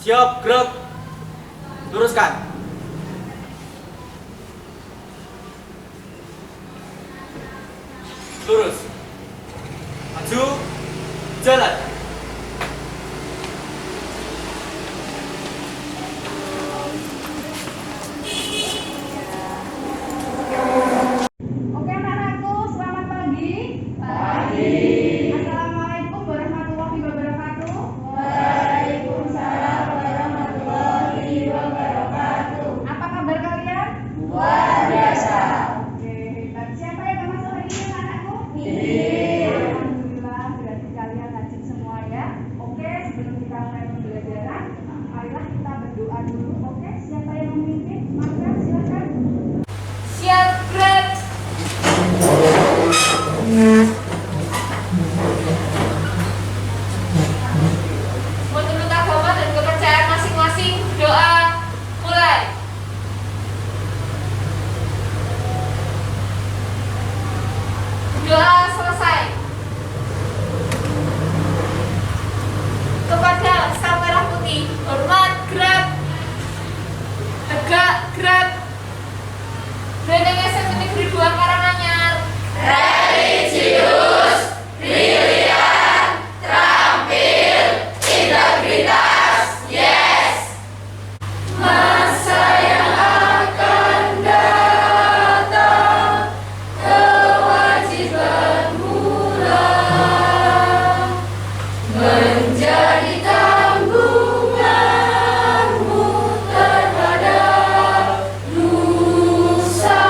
Siap, gerak. Luruskan. Lurus. Maju. Jalan. Oke anak-anakku, selamat pagi. Pagi. Assalamualaikum warahmatullahi wabarakatuh. Waalaikumsalam warahmatullahi wabarakatuh. Apa kabar kalian? Luar biasa. Oke, hebat. Siapa yang gak masuk hari ini anak-anakku? Iya. Alhamdulillah, berarti kalian rajin semua ya. Oke, sebelum kita mulai pembelajaran, marilah kita berdoa dulu. Oke, siapa yang memimpin? Maka silakan. Siap, gerak. Menurut agama dan kepercayaan masing-masing, doa mulai. Doa selesai. Kepada Sang Merah Putih, hormat, gerak. Tegak, gerak. Branding SMP Negeri 2 Karanganyar. Religius, brilian, terampil, integritas, yes. Masa yang akan datang, kewajiban mula menjadi tanggunganmu terhadap nusa,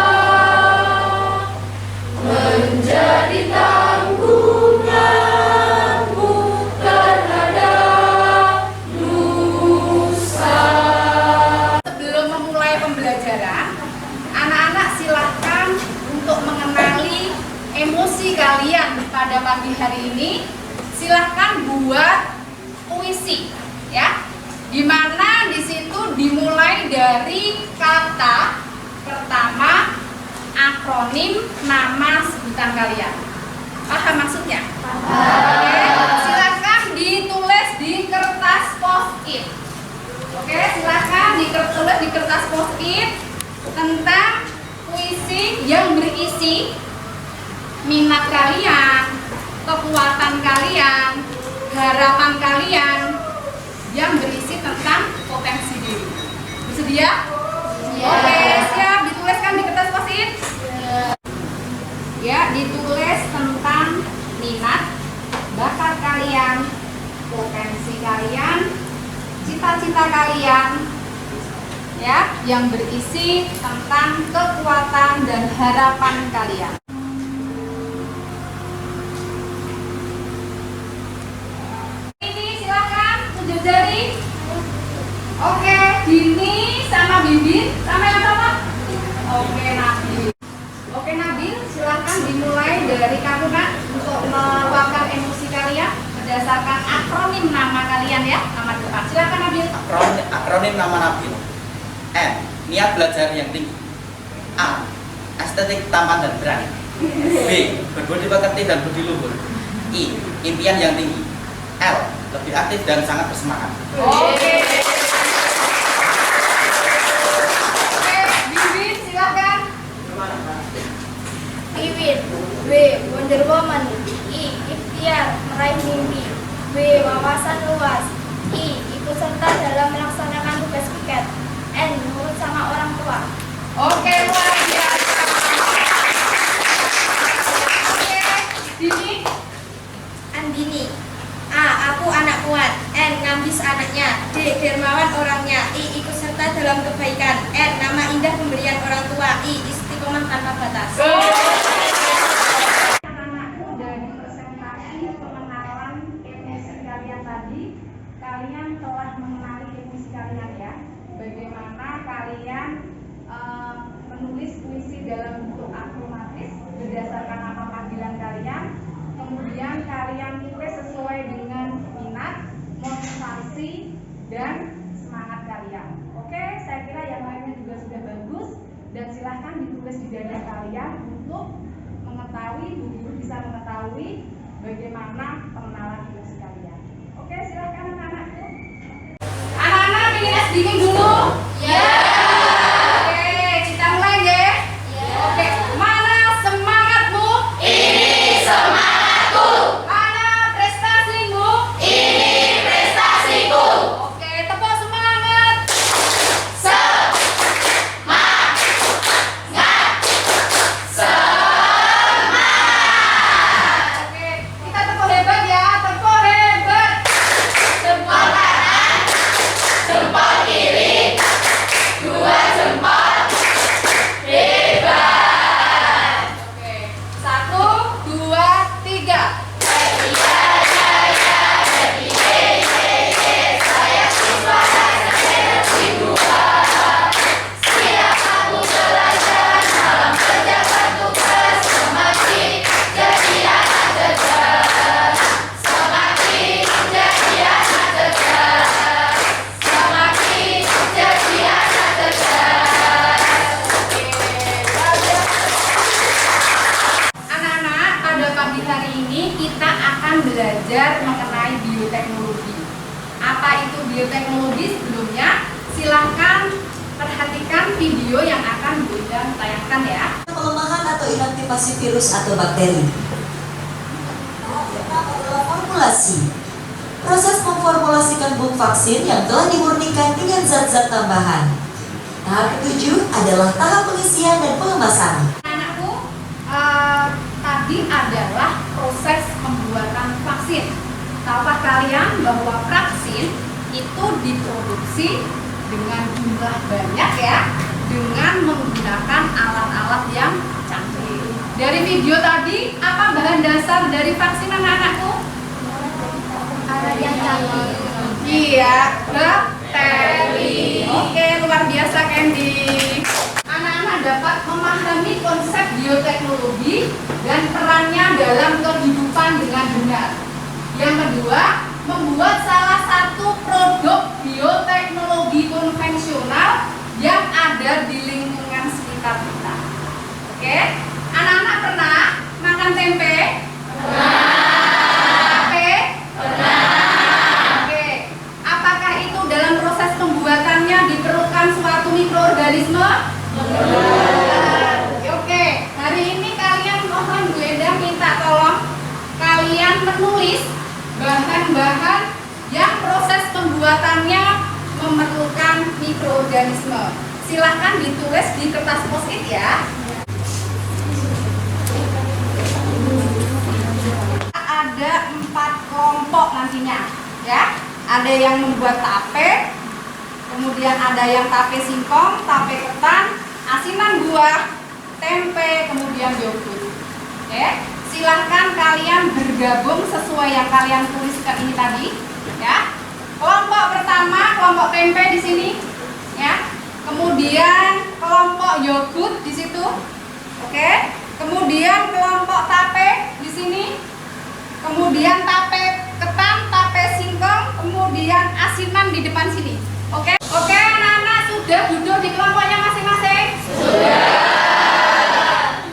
menjadi tanggunganmu terhadap nusa. Sebelum memulai pembelajaran, anak-anak silahkan untuk mengenali emosi kalian pada pagi hari ini. Silahkan buat puisi, ya. Dimana di situ dimulai dari kata pertama, akronim nama sebutan kalian. Paham maksudnya? Oke, silahkan ditulis di kertas post-it. Oke, silakan ditulis di kertas post-it tentang puisi yang berisi minat kalian, kekuatan kalian, harapan kalian, yang berisi tentang potensi diri. Bersedia? Oke, siap. Dituliskan di kertas post-it. Ya, ditulis tentang minat, bakat kalian, potensi kalian, cita-cita kalian, ya, yang berisi tentang kekuatan dan harapan kalian. Ini silakan tunjuk jari. Oke, Dini sama Bibin sama yang sama. Oke, Nabil. Oke, Nabil, silakan dimulai dari kamu Nak untuk meluapkan emosi kalian berdasarkan akronim nama kalian ya, nama depan. Silakan Nabil. Akronim nama Nabil. N. Niat belajar yang tinggi. A. Estetik tampan dan berani. B. Berbudi pekerti dan budi luhur. I. Impian yang tinggi. L. Lebih aktif dan sangat bersemangat. Oke. Oke, Bibin silakan. Wiwit. W. Wonder Woman. I. Ikhtiar meraih mimpi. W. Wawasan luas. I. Ikut serta dalam melaksanakan tugas piket. N. Nurut sama orang tua. Oke, luar biasa. Oke, Dini. Andini. A. Aku anak kuat. N. Ngambis anaknya. D. Dermawan orangnya. I. Ikut serta dalam kebaikan. N. Nama indah pemberian orang tua. I. Istiqomah tanpa batas. Anak-anakku, dari presentasi pengenalan emosi kalian tadi, kalian telah mengenali emosi kalian ya. Bagaimana kalian menulis puisi dalam bentuk akromatis berdasarkan nama panggilan kalian. Kemudian kalian tulis sesuai dengan minat, motivasi, dan semangat kalian. Oke, saya kira yang lainnya juga sudah bagus. Dan silahkan ditulis di dada kalian untuk mengetahui, Bu Guru bisa mengetahui bagaimana pengenalan emosi kalian. Oke, silahkan anak-anakku. Anak-anak dingin dulu? Ya. Oke, kita mulai ya. Oke, mana semangatmu? Ini semangatku. Mana prestasimu? Ini prestasiku. Oke, tepuk semangat. Oke, kita tepuk hebat ya, tepuk hebat. Jempol kanan, jempol kiri, dua jempol. Hebat. Oke, 1, 2, 3. Anak-anak, pada pagi hari ini kita akan belajar mengenai bioteknologi. Apa itu bioteknologi sebelumnya? Silahkan perhatikan video yang akan Bunda tayangkan ya. Pelemahan atau inaktivasi virus atau bakteri. Tahap pertama adalah formulasi. Proses memformulasikan buk vaksin yang telah dimurnikan dengan zat-zat tambahan. Tahap ketujuh adalah tahap pengisian dan pengemasan. Anakku, tadi adalah proses pembuatan vaksin. Tahukah kalian bahwa vaksin itu diproduksi dengan jumlah banyak ya, dengan menggunakan alat-alat yang canggih. Dari video tadi, apa bahan dasar dari vaksin anak-anakku? Ada yang canggih. Iya, bakteri. Oke, luar biasa Candy. Anak-anak dapat memahami konsep bioteknologi dan perannya dalam kehidupan dengan benar. Yang kedua, membuat salah satu produk bioteknologi konvensional yang ada di lingkungan sekitar kita. Oke, anak-anak pernah makan tempe? Tape? Oke, apakah itu dalam proses pembuatannya diperlukan suatu mikroorganisme? Oke, hari ini kalian mohon Bu Enda minta tolong kalian menulis bahan-bahan yang proses pembuatannya memerlukan mikroorganisme. Silahkan ditulis di kertas post-it ya. Ada 4 kelompok nantinya ya. Ada yang membuat tape, kemudian ada yang tape singkong, tape ketan, asinan buah, tempe, kemudian yogurt. Oke, silahkan kalian bergabung sesuai yang kalian tuliskan ini tadi, ya. Kelompok pertama, kelompok tempe di sini, ya. Kemudian kelompok yogurt di situ, oke. Kemudian kelompok tape di sini, kemudian tape ketan, tape singkong, kemudian asinan di depan sini, oke. Oke, anak-anak sudah duduk di kelompoknya masing-masing?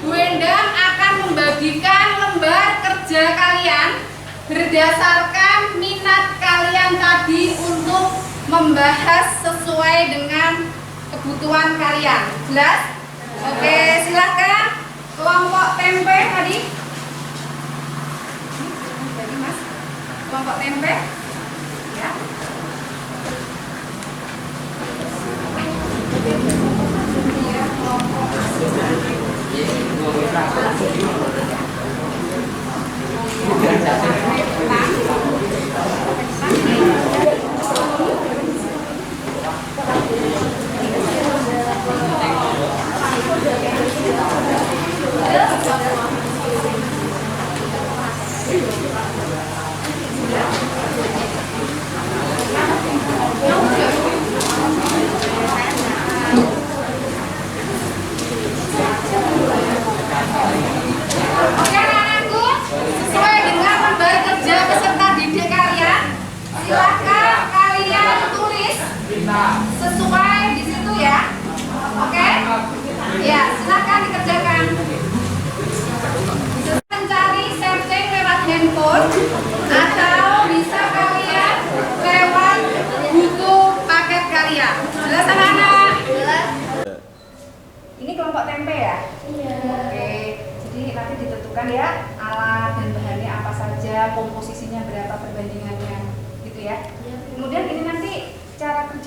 Bu Endang akan membagikan lembar kerja kalian berdasarkan minat kalian tadi untuk membahas sesuai dengan kebutuhan kalian. Jelas? Oke, silahkan kelompok tempe tadi. Jadi Mas, kelompok tempe, ya. Kemudian kelompok Oke anak-anakku, sesuai dengan lembar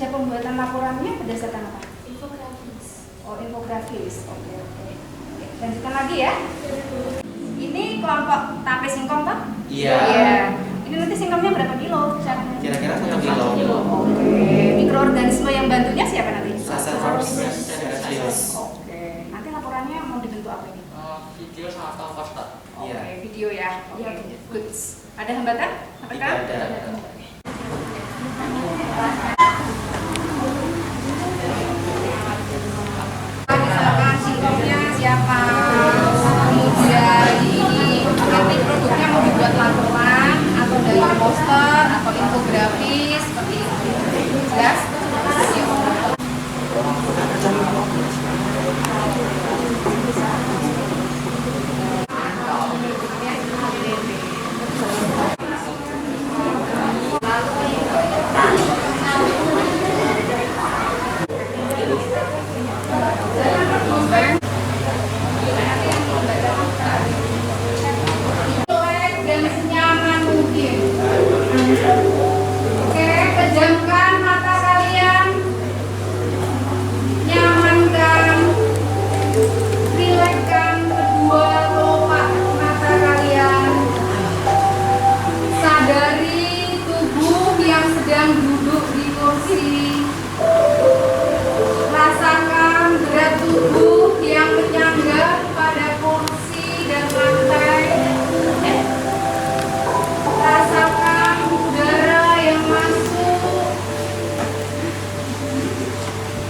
pembuatan laporannya berdasarkan apa? Infografis. Oh, infografis. Oke. Lanjutkan lagi ya. Ini kelompok tape singkong toh? Iya. Ini nanti singkongnya berapa kilo? Kira-kira 1 kilo. Oke. Mikroorganisme yang bantunya siapa nanti? Sasaran Oke. Nanti laporannya mau dibentuk apa ini? Video sama poster. Oke, Iya. video ya. Oke, good. Ada hambatan? Tidak ada. Misalkan singkongnya siapa, kemudian ini nanti produknya mau dibuat laporan atau dari poster atau infografis seperti itu. Jelas? Dan senyaman mungkin. Oke, pejamkan mata kalian, nyamankan, rilekskan kedua kelopak mata kalian, sadari tubuh yang sedang duduk di kursi, rasakan berat tubuh yang menyangga pada kursi dan lantai. Rasakan udara yang masuk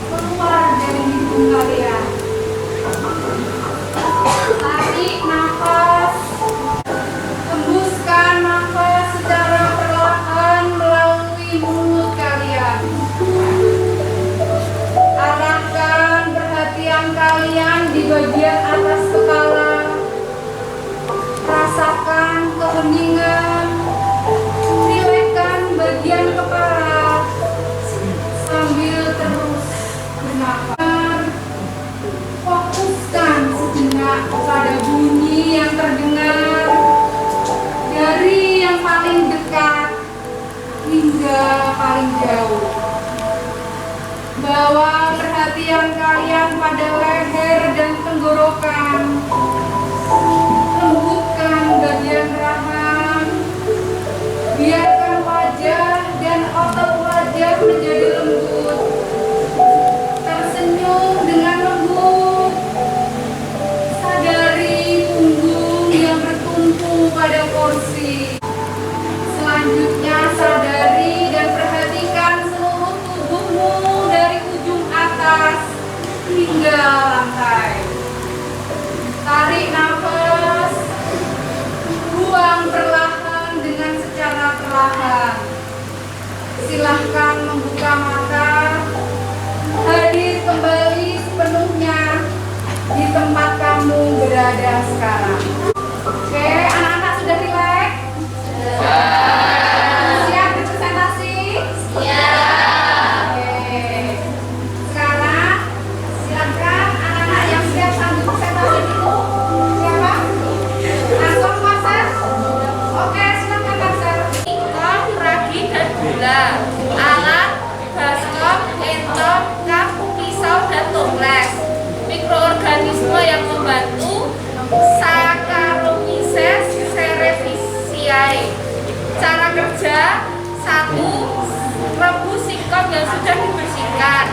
keluar dari hidung kalian. Tarik nafas, hembuskan nafas secara perlahan melalui mulut kalian. Arahkan perhatian kalian di bagian atas kepala. Rasakan keheningan, rilekskan bagian kepala sambil terus bernafas. Fokuskan sejenak pada bunyi yang terdengar dari yang paling dekat hingga paling jauh. Bawa perhatian kalian pada leher dan tenggorokan. Lembutkan bagian rahang. Biarkan wajah dan otot wajah menjadi lembut. Tersenyum dengan lembut. Sadari punggung yang bertumpu pada kursi. Selanjutnya sadari dan perhatikan seluruh tubuhmu dari ujung atas hingga lantai. Tarik nafas, buang perlahan dengan secara perlahan. Silahkan membuka mata, hadir kembali sepenuhnya di tempat kamu berada sekarang. Oke, anak-anak sudah rileks? Siap berpresentasi? Oke. Sekarang silakan anak-anak yang siap sambut presentasi itu. Siapa? Langsung Master? Oke, silakan Master. Singkong, ragi, dan gula. Alat, baskom, entok, kap, pisau, dan toples. Mikroorganisme yang membantu, Saccharomyces cerevisiae. Cara kerja: 1. Rebus singkong yang sudah dibersihkan.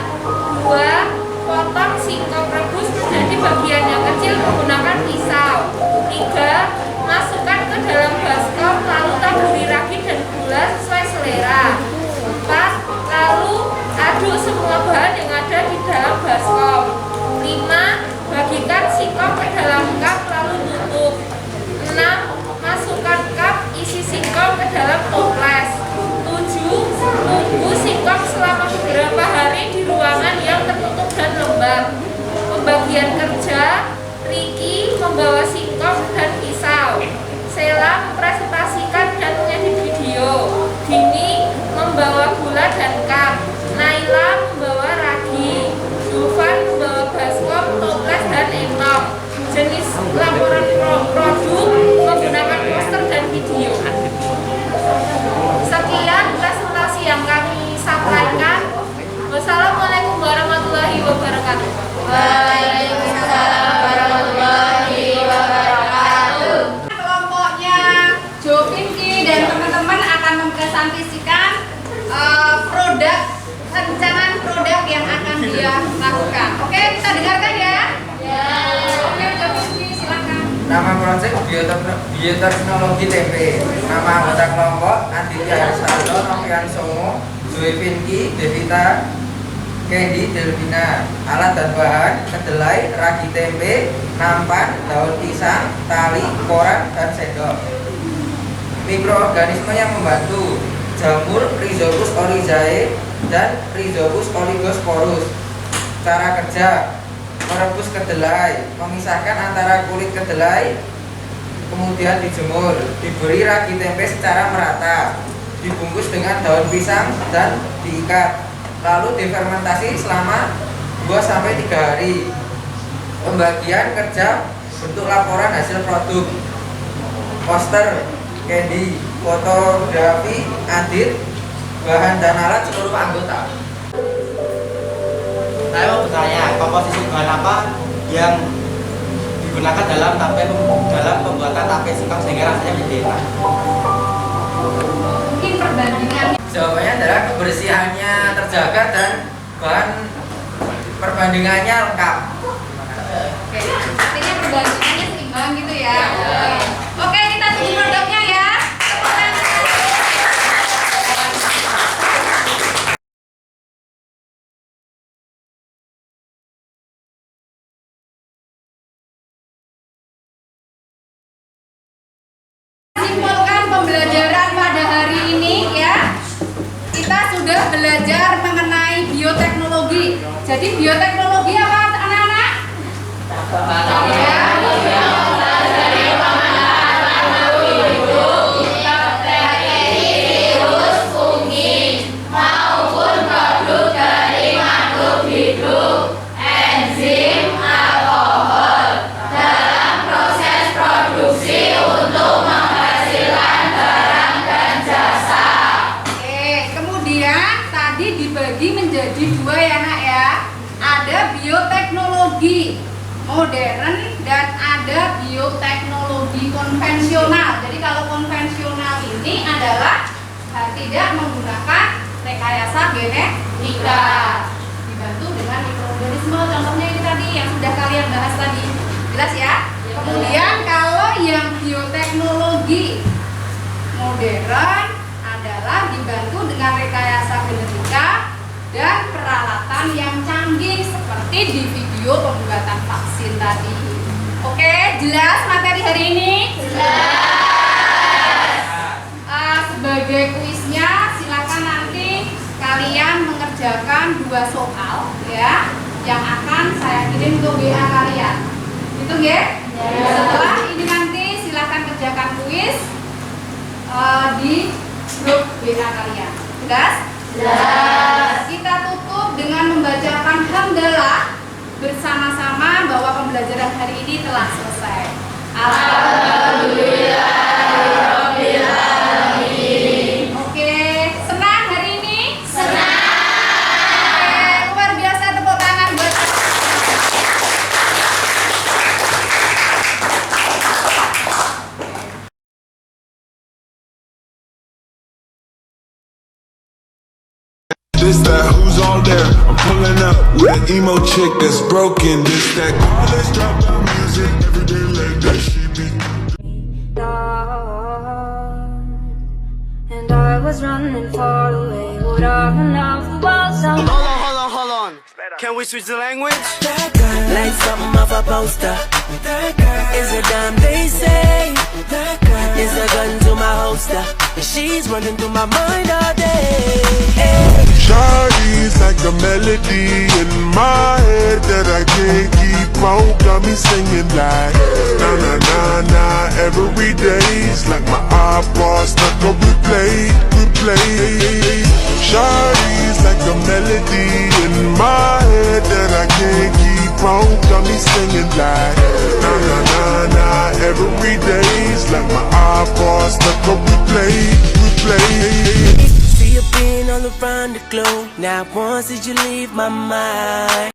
2. Potong singkong rebus menjadi bagian yang kecil menggunakan pisau. 3. Masukkan ke dalam baskom, lalu taburi ragi dan gula sesuai selera. 4. Lalu aduk semua bahan yang ada di dalam baskom. 5. Bagikan singkong ke dalam cup lalu tutup. 6. Masukkan cup isi singkong ke dalam toples. 7. Tunggu singkong selama beberapa hari di ruangan yang tertutup dan lembab. Pembagian kerja: Ricky membawa singkong dan pisau. Sela mempresentasikan dan mengedit video. Dini membawa gula dan cup. Naila membawa ragi. Dufan membawa baskom, toples, dan entok. Jenis laporan produk menggunakan poster dan video. Sekian presentasi yang kami sampaikan. sudah lakukan. Oke, kita dengarkan ya. Oke, Jovi, silakan. Nama proyek bioteknologi TP. Nama anggota kelompok Aditya Arsado, Novian Songo, Zoe Pinky, Devita, Candy, Delvina. Alat dan bahan: kedelai, ragi tempe, nampan, daun pisang, tali, koran, dan sendok. Mikroorganisme yang membantu: jamur Rhizopus oryzae dan Rhizopus oligosporus. Cara kerja: merebus kedelai, memisahkan antara kulit kedelai, kemudian dijemur, diberi ragi tempe secara merata, dibungkus dengan daun pisang dan diikat, lalu difermentasi selama 2-3 hari. Pembagian kerja: bentuk laporan hasil produk, poster Candy, fotografi Adit, bahan dan alat seluruh anggota. Saya mau bertanya, komposisi bahan apa yang digunakan dalam pembuatan tape singkong sehingga rasanya menjadi enak? Mungkin perbandingan. Jawabannya adalah kebersihannya terjaga dan bahan perbandingannya lengkap. Oke, artinya perbandingannya seimbang gitu ya. Oke, kita tunggu produknya ya. Tepuk tangan. Simpulkan pembelajaran pada hari ini ya. Kita sudah belajar mengenai bioteknologi. Jadi bioteknologi apa anak-anak? Oke, kemudian tadi dibagi menjadi 2 ya nak ya. Ada bioteknologi modern dan ada bioteknologi konvensional. Jadi kalau konvensional ini adalah tidak menggunakan rekayasa genetika, dibantu dengan mikroorganisme. Contohnya ini tadi yang sudah kalian bahas tadi, jelas ya. Kemudian kalau yang bioteknologi modern adalah dibantu dengan rekayasa genetika dan peralatan yang canggih seperti di video pembuatan vaksin tadi. Oke, jelas materi hari ini? Sebagai kuisnya, silakan nanti kalian mengerjakan 2 soal ya, yang akan saya kirim ke WA kalian. Itu ya? Setelah ini nanti silakan kerjakan kuis di grup WA kalian. Jelas? Kita tutup dengan membacakan hamdalah bersama-sama bahwa pembelajaran hari ini telah selesai. Alhamdulillahirabbil alamin. Oke, senang hari ini? Senang. Oke, luar biasa, tepuk tangan buat This that who's all there? I'm pulling up with an emo chick that's broken. This that let's drop down music every day like that. She be. And I was running far away. Would I run off the walls? Hold on. Can we switch the language? That girl, like something off a poster. That girl is a dime, they say. That girl is a gun to my holster. And she's running through my mind all day. Hey. Shawty's like a melody in my head that I can't keep on. Got me singing like na na na na every day's like my iPod stuck on replay. Shawty's like a melody in my head that I can't keep on. Got me singing like na na na na every day's like my iPod stuck on replay. See you being all around the globe. Not once did you leave my mind.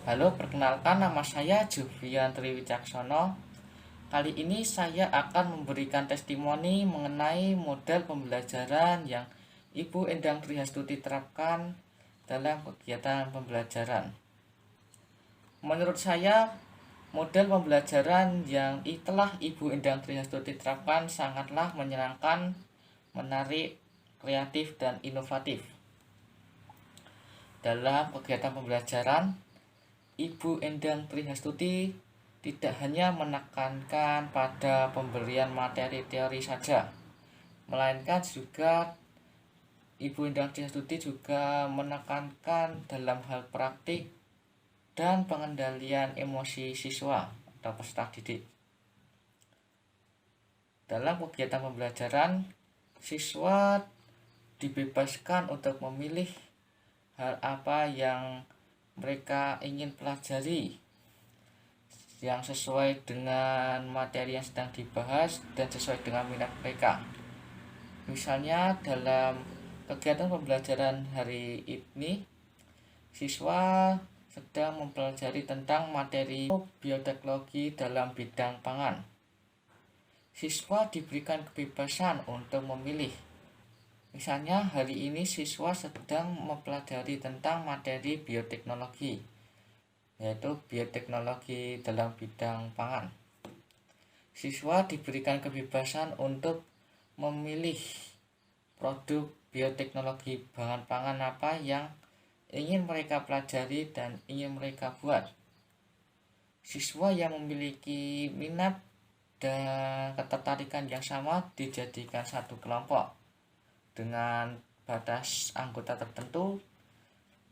Halo, perkenalkan nama saya Juvian Triwicaksono. Kali ini saya akan memberikan testimoni mengenai model pembelajaran yang Ibu Endang Trihastuti terapkan dalam kegiatan pembelajaran. Menurut saya, model pembelajaran yang telah Ibu Endang Trihastuti terapkan sangatlah menyenangkan, menarik, kreatif, dan inovatif. Dalam kegiatan pembelajaran, Ibu Endang Trihastuti tidak hanya menekankan pada pemberian materi teori saja, melainkan juga Ibu Endang Trihastuti juga menekankan dalam hal praktik dan pengendalian emosi siswa atau peserta didik. Dalam kegiatan pembelajaran, siswa dibebaskan untuk memilih hal apa yang mereka ingin pelajari yang sesuai dengan materi yang sedang dibahas dan sesuai dengan minat mereka. Misalnya dalam kegiatan pembelajaran hari ini, siswa sedang mempelajari tentang materi bioteknologi dalam bidang pangan. Siswa diberikan kebebasan untuk memilih. Misalnya hari ini siswa sedang mempelajari tentang materi bioteknologi, yaitu bioteknologi dalam bidang pangan. Siswa diberikan kebebasan untuk memilih produk bioteknologi bahan pangan apa yang ingin mereka pelajari dan ingin mereka buat. Siswa yang memiliki minat dan ketertarikan yang sama dijadikan satu kelompok dengan batas anggota tertentu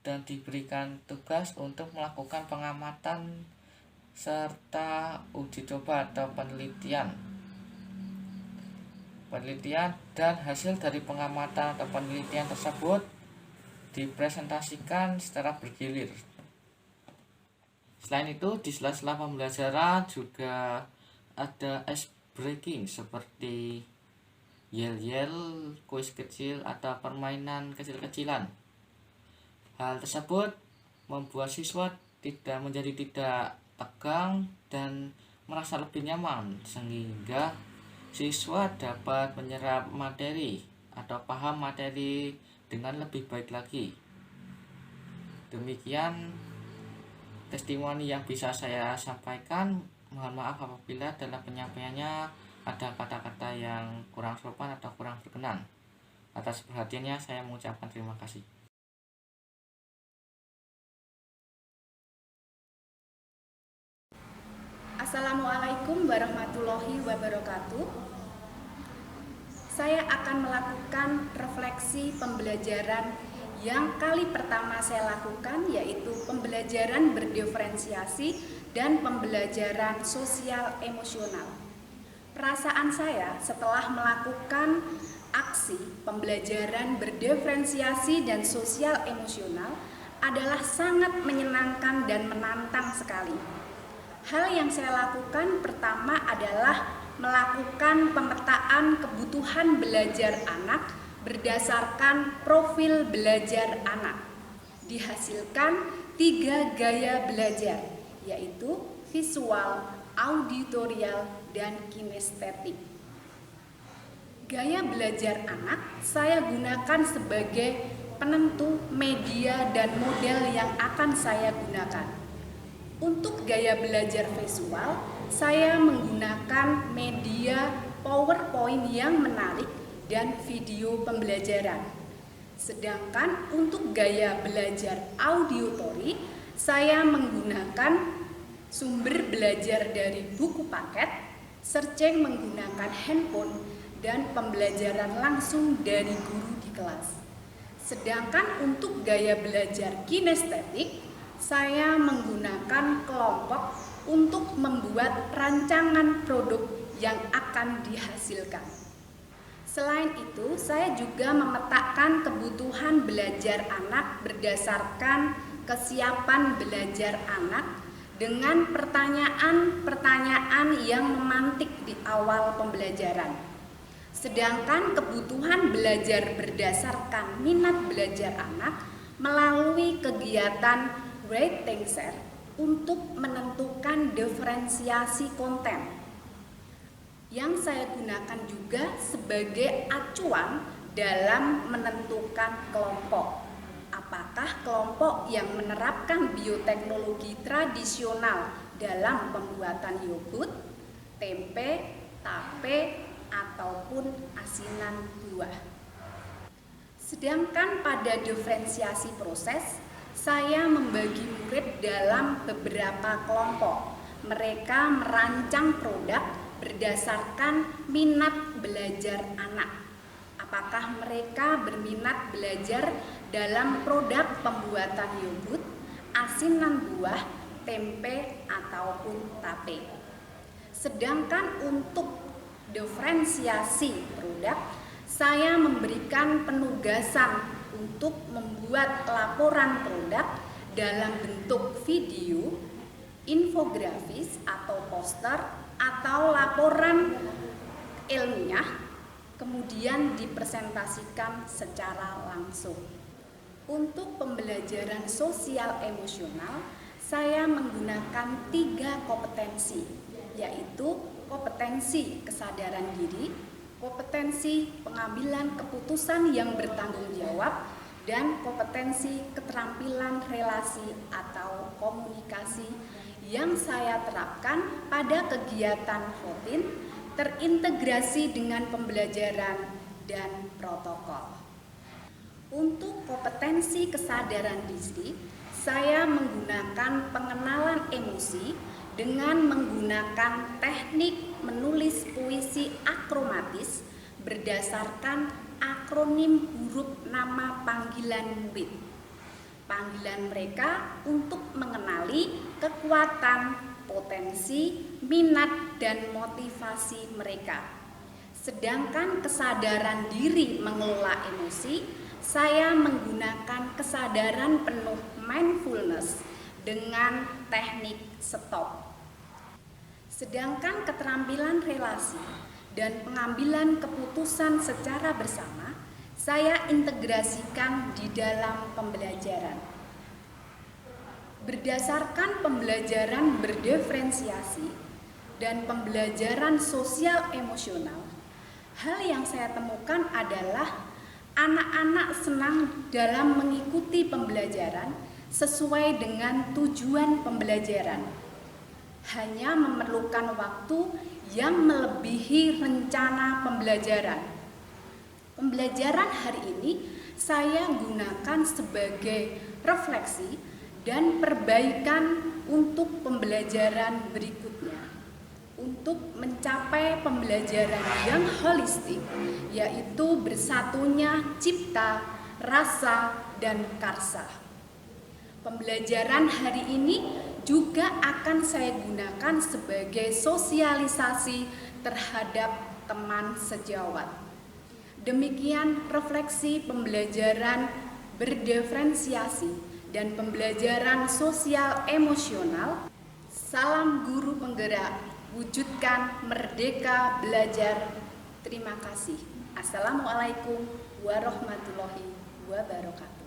dan diberikan tugas untuk melakukan pengamatan serta uji coba atau penelitian dan hasil dari pengamatan atau penelitian tersebut dipresentasikan secara bergilir. Selain itu, di sela-sela pembelajaran juga ada ice breaking seperti yel-yel, kuis kecil, atau permainan kecil-kecilan. Hal tersebut membuat siswa menjadi tidak tegang dan merasa lebih nyaman, sehingga siswa dapat menyerap materi atau paham materi dengan lebih baik lagi. Demikian testimoni yang bisa saya sampaikan. Mohon maaf apabila dalam penyampaiannya ada kata-kata yang kurang sopan atau kurang berkenan. Atas perhatiannya saya mengucapkan terima kasih. Assalamualaikum warahmatullahi wabarakatuh. Saya akan melakukan refleksi pembelajaran yang kali pertama saya lakukan, yaitu pembelajaran berdiferensiasi dan pembelajaran sosial emosional. Perasaan saya setelah melakukan aksi pembelajaran berdiferensiasi dan sosial emosional adalah sangat menyenangkan dan menantang sekali. Hal yang saya lakukan pertama adalah melakukan pemetaan kebutuhan belajar anak berdasarkan profil belajar anak. Dihasilkan 3 gaya belajar, yaitu visual, auditorial, dan kinestetik. Gaya belajar anak saya gunakan sebagai penentu media dan model yang akan saya gunakan. Untuk gaya belajar visual, saya menggunakan media PowerPoint yang menarik dan video pembelajaran. Sedangkan untuk gaya belajar auditory, saya menggunakan sumber belajar dari buku paket, searching menggunakan handphone, dan pembelajaran langsung dari guru di kelas. Sedangkan untuk gaya belajar kinestetik, saya menggunakan kelompok untuk membuat rancangan produk yang akan dihasilkan. Selain itu, saya juga memetakan kebutuhan belajar anak berdasarkan kesiapan belajar anak dengan pertanyaan-pertanyaan yang memantik di awal pembelajaran. Sedangkan kebutuhan belajar berdasarkan minat belajar anak melalui kegiatan writing share untuk menentukan diferensiasi konten yang saya gunakan juga sebagai acuan dalam menentukan kelompok. Apakah kelompok yang menerapkan bioteknologi tradisional dalam pembuatan yogurt, tempe, tape, ataupun asinan buah. Sedangkan pada diferensiasi proses, saya membagi murid dalam beberapa kelompok. Mereka merancang produk berdasarkan minat belajar anak. Apakah mereka berminat belajar dalam produk pembuatan yogurt, asinan buah, tempe, ataupun tape. Sedangkan untuk diferensiasi produk, saya memberikan penugasan untuk membuat laporan produk dalam bentuk video, infografis atau poster, atau laporan ilmiah, kemudian dipresentasikan secara langsung. Untuk pembelajaran sosial emosional, saya menggunakan 3 kompetensi, yaitu kompetensi kesadaran diri, kompetensi pengambilan keputusan yang bertanggung jawab, dan kompetensi keterampilan relasi atau komunikasi yang saya terapkan pada kegiatan rutin terintegrasi dengan pembelajaran dan protokol. Untuk kompetensi kesadaran diri, saya menggunakan pengenalan emosi dengan menggunakan teknik menulis puisi akromatis berdasarkan akronim huruf nama panggilan murid. Panggilan mereka untuk mengenali kekuatan, potensi, minat, dan motivasi mereka. Sedangkan kesadaran diri mengelola emosi, saya menggunakan kesadaran penuh mindfulness dengan teknik stop. Sedangkan keterampilan relasi dan pengambilan keputusan secara bersama, saya integrasikan di dalam pembelajaran. Berdasarkan pembelajaran berdiferensiasi dan pembelajaran sosial emosional, hal yang saya temukan adalah anak-anak senang dalam mengikuti pembelajaran sesuai dengan tujuan pembelajaran. Hanya memerlukan waktu yang melebihi rencana pembelajaran. Pembelajaran hari ini saya gunakan sebagai refleksi dan perbaikan untuk pembelajaran berikutnya, untuk mencapai pembelajaran yang holistik, yaitu bersatunya cipta, rasa, dan karsa. Pembelajaran hari ini juga akan saya gunakan sebagai sosialisasi terhadap teman sejawat. Demikian refleksi pembelajaran berdiferensiasi dan pembelajaran sosial emosional. Salam guru penggerak, wujudkan merdeka belajar. Terima kasih. Assalamualaikum warahmatullahi wabarakatuh.